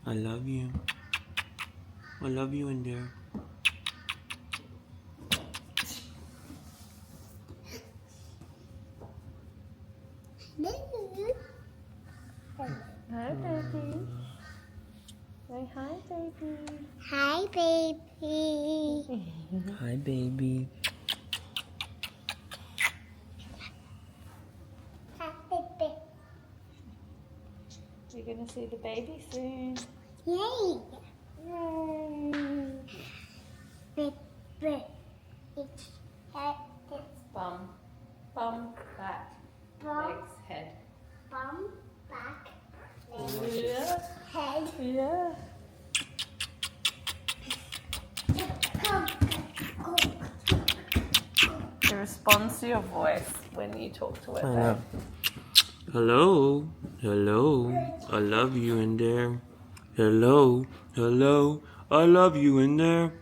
I love you. I love you in there. Hi, baby. Say hi, baby. Hi, baby. Hi, baby. You're gonna see the baby soon. Yay. Yay! It's head, Bum, back, bum, legs, head. bum, back, Yeah. head. Yeah. It responds to your voice when you talk to it. I know. Hello. Hello. I love you in there. Hello. Hello. I love you in there.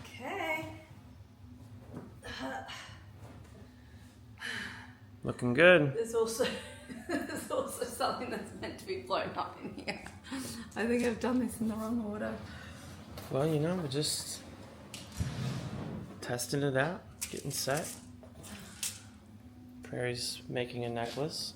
Okay. Looking good. There's also something that's meant to be blown up in here. I think I've done this in the wrong order. Well, you know, we're just testing it out, getting set. Prairie's making a necklace.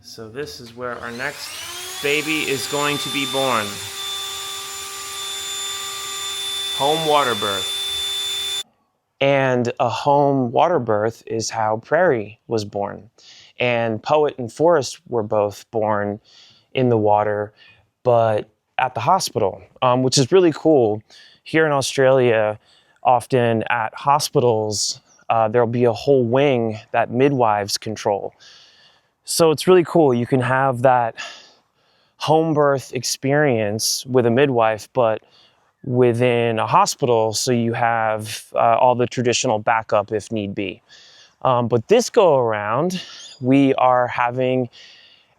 So this is where our next baby is going to be born. Home water birth. And a home water birth is how Prairie was born. And Poet and Forrest were both born in the water, but at the hospital, which is really cool. Here in Australia, often at hospitals, there'll be a whole wing that midwives control. So it's really cool. You can have that home birth experience with a midwife, but within a hospital, so you have all the traditional backup if need be. But this go around, we are having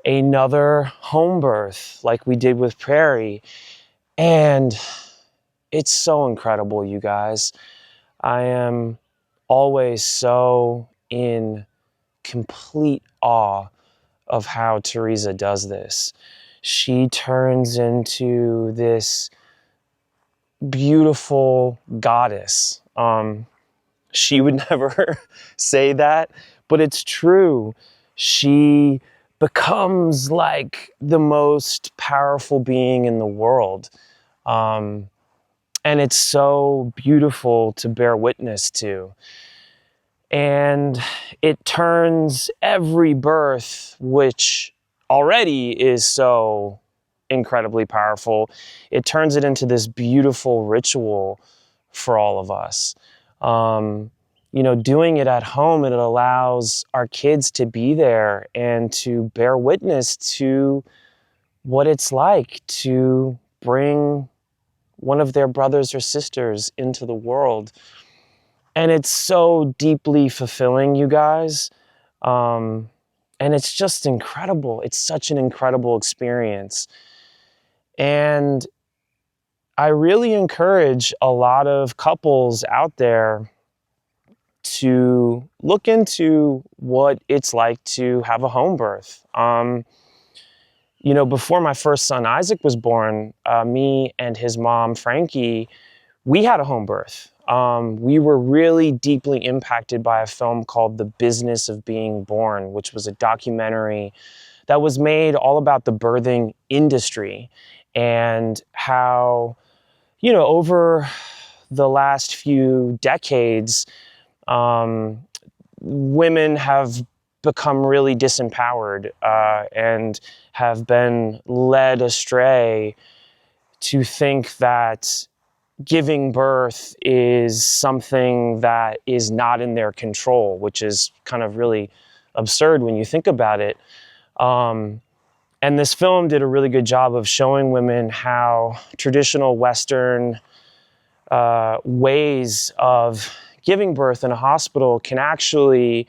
another home birth like we did with Prairie. And it's so incredible, you guys. I am always so in complete awe of how Teresa does this. She turns into this beautiful goddess. She would never say that, but it's true. She becomes like the most powerful being in the world. And it's so beautiful to bear witness to. And it turns every birth, which already is so incredibly powerful, it turns it into this beautiful ritual for all of us. You know, doing it at home, it allows our kids to be there and to bear witness to what it's like to bring one of their brothers or sisters into the world. And it's so deeply fulfilling, you guys. And it's just incredible. It's such an incredible experience. And I really encourage a lot of couples out there to look into what it's like to have a home birth. You know, before my first son Isaac was born, me and his mom, Frankie, we had a home birth. We were really deeply impacted by a film called The Business of Being Born, which was a documentary that was made all about the birthing industry and how, you know, over the last few decades, women have become really disempowered and have been led astray to think that giving birth is something that is not in their control, which is kind of really absurd when you think about it. And this film did a really good job of showing women how traditional Western ways of giving birth in a hospital can actually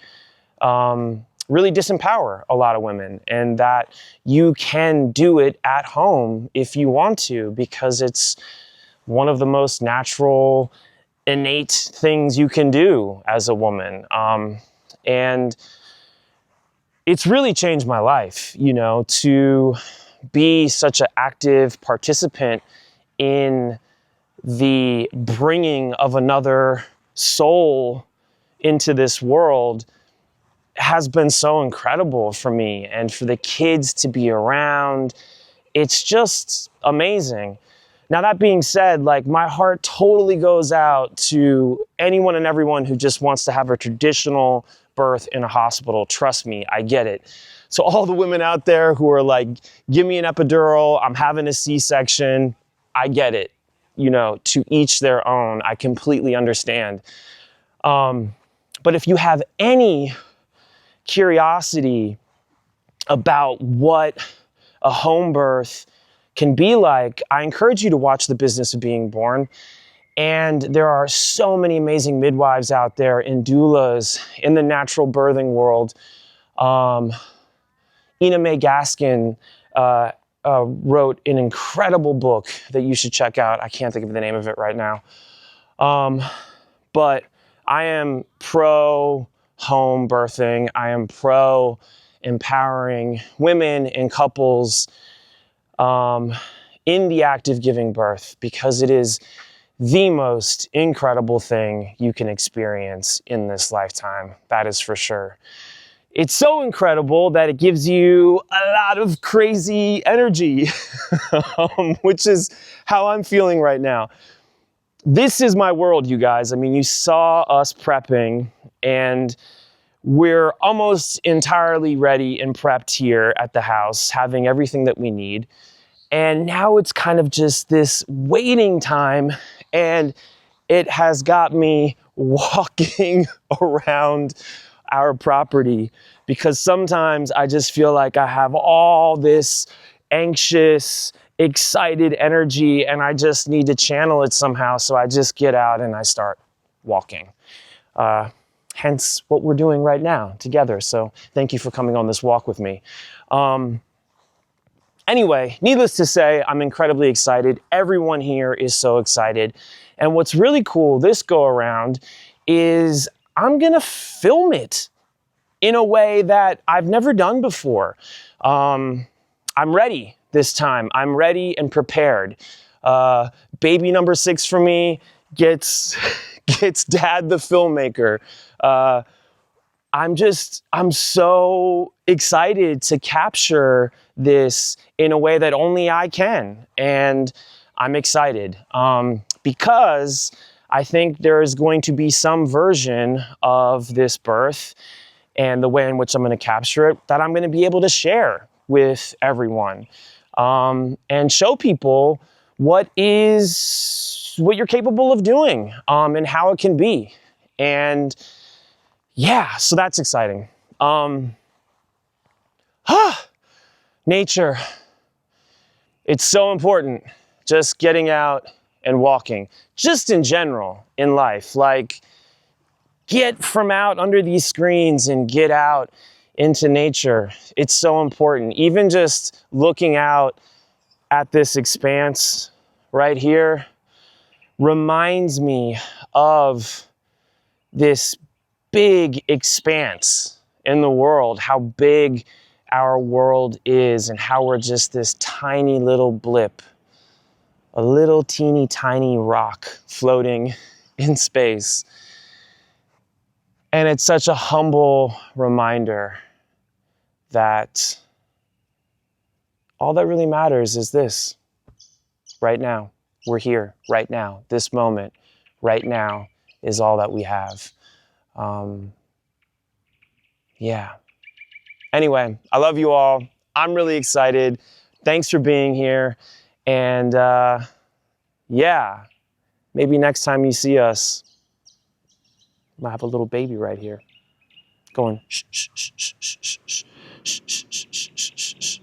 really disempower a lot of women, and that you can do it at home if you want to, because it's one of the most natural, innate things you can do as a woman. And it's really changed my life, you know, to be such an active participant in the bringing of another soul into this world has been so incredible for me, and for the kids to be around. It's just amazing. Now, that being said, like, my heart totally goes out to anyone and everyone who just wants to have a traditional birth in a hospital. Trust me, I get it. So all the women out there who are like, give me an epidural, I'm having a C-section, I get it. You know, to each their own. I completely understand. But if you have any curiosity about what a home birth can be like, I encourage you to watch The Business of Being Born. And there are so many amazing midwives out there and doulas in the natural birthing world. Ina May Gaskin wrote an incredible book that you should check out. I can't think of the name of it right now. But I am pro home birthing. I am pro empowering women and couples in the act of giving birth, because it is the most incredible thing you can experience in this lifetime. That is for sure. It's so incredible that it gives you a lot of crazy energy, which is how I'm feeling right now. This is my world, you guys. I mean, you saw us prepping, and we're almost entirely ready and prepped here at the house, having everything that we need. And now it's kind of just this waiting time, and it has got me walking around our property, because sometimes I just feel like I have all this anxious, excited energy, and I just need to channel it somehow. So I just get out and I start walking. Hence what we're doing right now together. So thank you for coming on this walk with me. Anyway, needless to say, I'm incredibly excited. Everyone here is so excited. And what's really cool this go around is I'm gonna film it in a way that I've never done before. I'm ready this time. I'm ready and prepared. Baby number 6 for me gets Dad the filmmaker. I'm so excited to capture this in a way that only I can. And I'm excited because I think there is going to be some version of this birth and the way in which I'm going to capture it that I'm going to be able to share with everyone and show people what you're capable of doing and how it can be. And yeah, so that's exciting. Nature. It's so important. Just getting out and walking. Just in general in life. Like, get from out under these screens and get out into nature. It's so important. Even just looking out at this expanse right here reminds me of this big expanse in the world, how big our world is and how we're just this tiny little blip, a little teeny tiny rock floating in space. And it's such a humble reminder that all that really matters is this. Right now, we're here, right now, this moment, right now is all that we have. Yeah. Anyway, I love you all. I'm really excited. Thanks for being here. And yeah, maybe next time you see us, I have a little baby right here going shh, shh, shh, shh, shh, shh, shh, shh, shh, shh, shh, shh.